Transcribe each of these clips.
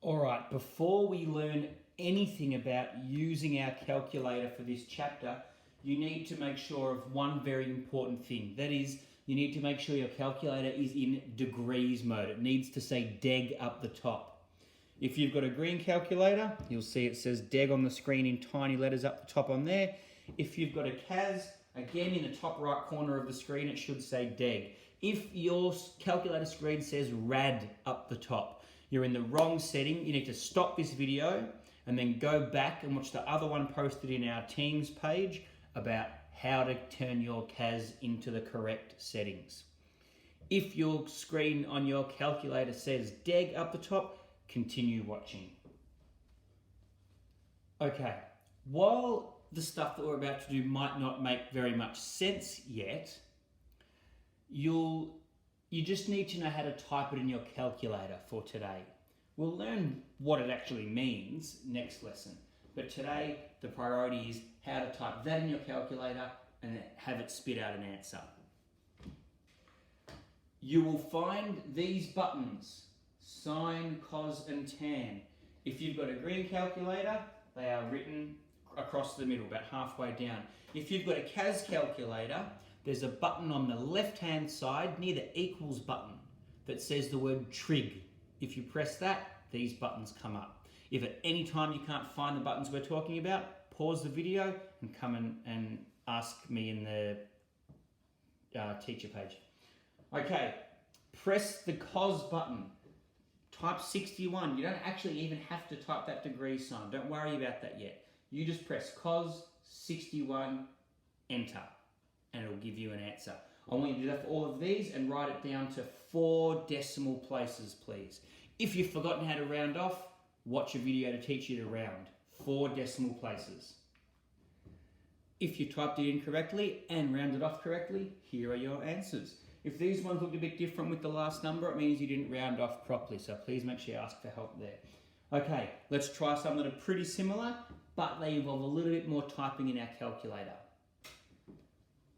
All right, before we learn anything about using our calculator for this chapter, you need to make sure of one very important thing. That is, you need to make sure your calculator is in degrees mode. It needs to say deg up the top. If you've got a green calculator, you'll see it says deg on the screen in tiny letters up the top on there. If you've got a CAS, again in the top right corner of the screen, it should say deg. If your calculator screen says rad up the top, you're in the wrong setting. You need to stop this video and then go back and watch the other one posted in our Teams page about how to turn your CAS into the correct settings. If your screen on your calculator says deg up the top, continue watching. Okay, while the stuff that we're about to do might not make very much sense yet, you just need to know how to type it in your calculator for today. We'll learn what it actually means next lesson, but today the priority is how to type that in your calculator and have it spit out an answer. You will find these buttons, sine, cos and tan. If you've got a green calculator, they are written across the middle, about halfway down. If you've got a CAS calculator, there's a button on the left-hand side near the equals button that says the word trig. If you press that, these buttons come up. If at any time you can't find the buttons we're talking about, pause the video and come and ask me in the teacher page. Okay, press the cos button. Type 61. You don't actually even have to type that degree sign. Don't worry about that yet. You just press cos 61, enter, and it'll give you an answer. I want you to do that for all of these and write it down to 4 decimal places, please. If you've forgotten how to round off, watch a video to teach you to round. 4 decimal places. If you typed it in correctly and rounded off correctly, here are your answers. If these ones look a bit different with the last number, it means you didn't round off properly, so please make sure you ask for help there. Okay, let's try some that are pretty similar, but they involve a little bit more typing in our calculator.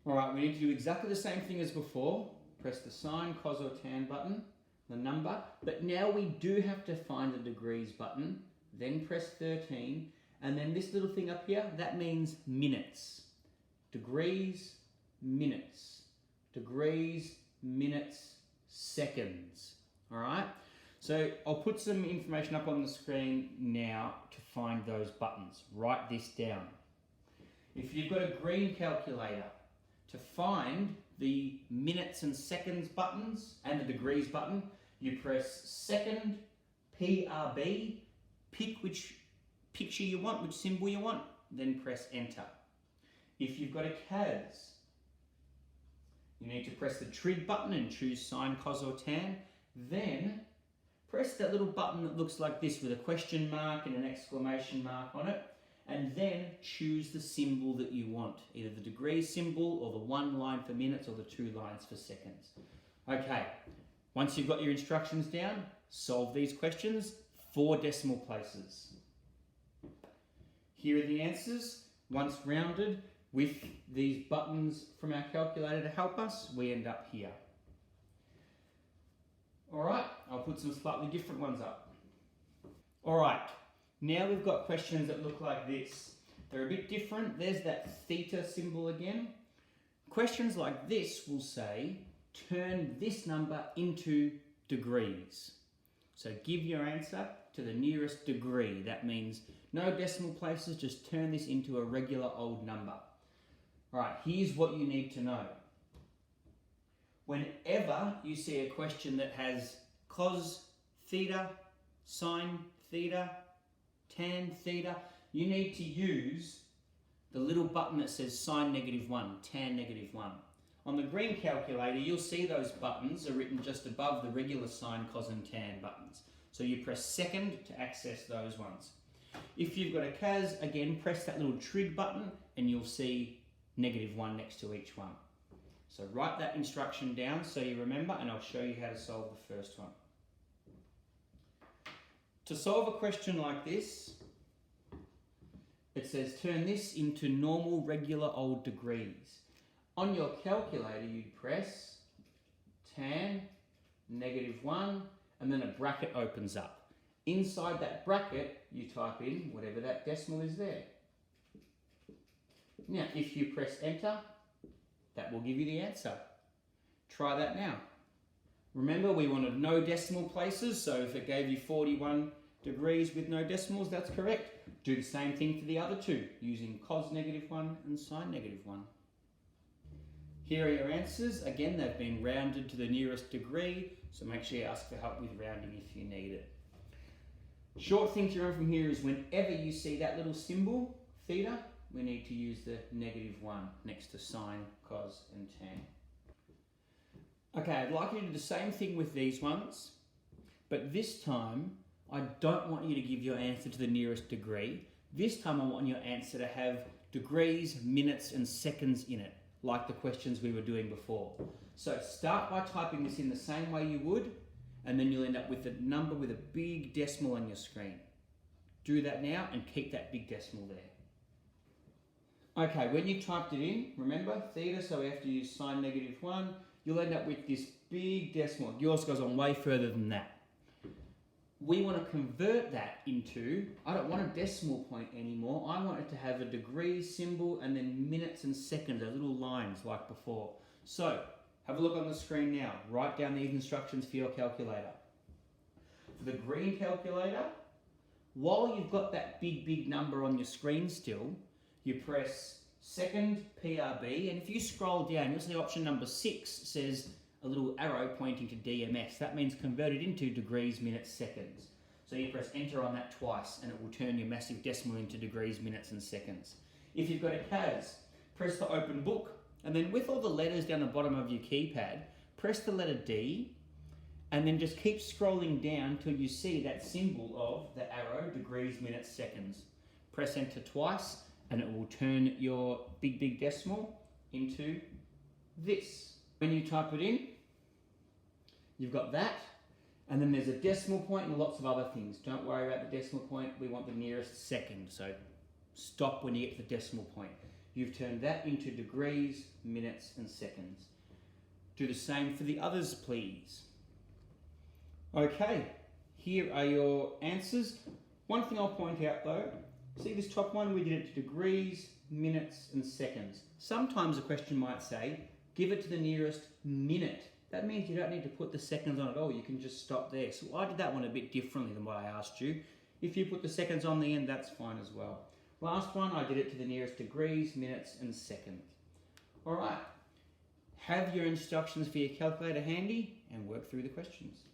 All right, we need to do exactly the same thing as before. Press the sine, cos or tan button, the number, but now we do have to find the degrees button, then press 13, and then this little thing up here, that means minutes. Degrees, minutes. Degrees, minutes, seconds. All right? So I'll put some information up on the screen now to find those buttons. Write this down. If you've got a green calculator, to find the minutes and seconds buttons and the degrees button, you press second, PRB, pick which picture you want, which symbol you want, then press enter. If you've got a CAS, you need to press the trig button and choose sine, cos or tan, then press that little button that looks like this with a question mark and an exclamation mark on it, and then choose the symbol that you want, either the degree symbol or the 1 line for minutes or the 2 lines for seconds. Okay, once you've got your instructions down, solve these questions, 4 decimal places. Here are the answers. Once rounded, with these buttons from our calculator to help us, we end up here. All right, I'll put some slightly different ones up. All right, now we've got questions that look like this. They're a bit different. There's that theta symbol again. Questions like this will say, turn this number into degrees. So give your answer to the nearest degree. That means no decimal places, just turn this into a regular old number. All right, here's what you need to know. Whenever you see a question that has cos theta, sine theta, tan theta, you need to use the little button that says sine -1, tan -1. On the green calculator, you'll see those buttons are written just above the regular sine, cos and tan buttons. So you press second to access those ones. If you've got a CAS, again, press that little trig button and you'll see -1 next to each one. So write that instruction down so you remember, and I'll show you how to solve the first one. To solve a question like this, it says turn this into normal, regular, old degrees. On your calculator, you'd press tan, -1, and then a bracket opens up. Inside that bracket, you type in whatever that decimal is there. Now, if you press enter, that will give you the answer. Try that now. Remember, we wanted no decimal places, so if it gave you 41 degrees with no decimals, that's correct. Do the same thing for the other two, using cos -1 and sine -1. Here are your answers. Again, they've been rounded to the nearest degree, so make sure you ask for help with rounding if you need it. Short thing to remember from here is whenever you see that little symbol, theta, we need to use the -1 next to sine, cos and tan. Okay, I'd like you to do the same thing with these ones, but this time I don't want you to give your answer to the nearest degree. This time I want your answer to have degrees, minutes and seconds in it, like the questions we were doing before. So start by typing this in the same way you would, and then you'll end up with a number with a big decimal on your screen. Do that now and keep that big decimal there. Okay, when you typed it in, remember theta, so we have to use sine -1, you'll end up with this big decimal. Yours goes on way further than that. We want to convert that into, I don't want a decimal point anymore, I want it to have a degree symbol and then minutes and seconds, those little lines like before. So, have a look on the screen now. Write down these instructions for your calculator. For the green calculator, while you've got that big number on your screen still, you press second PRB, and if you scroll down, you'll see option number 6 says a little arrow pointing to DMS. That means convert it into degrees, minutes, seconds. So you press enter on that twice and it will turn your massive decimal into degrees, minutes and seconds. If you've got a CAS, press the open book, and then with all the letters down the bottom of your keypad, press the letter D, and then just keep scrolling down till you see that symbol of the arrow, degrees, minutes, seconds. Press enter twice and it will turn your big decimal into this. When you type it in, you've got that, and then there's a decimal point and lots of other things. Don't worry about the decimal point, we want the nearest second, so stop when you get to the decimal point. You've turned that into degrees, minutes and seconds. Do the same for the others, please. Okay, here are your answers. One thing I'll point out though, see this top one, we did it to degrees, minutes and seconds. Sometimes a question might say, give it to the nearest minute. That means you don't need to put the seconds on at all, you can just stop there. So I did that one a bit differently than what I asked you. If you put the seconds on the end, that's fine as well. Last one, I did it to the nearest degrees, minutes and seconds. Alright, have your instructions for your calculator handy and work through the questions.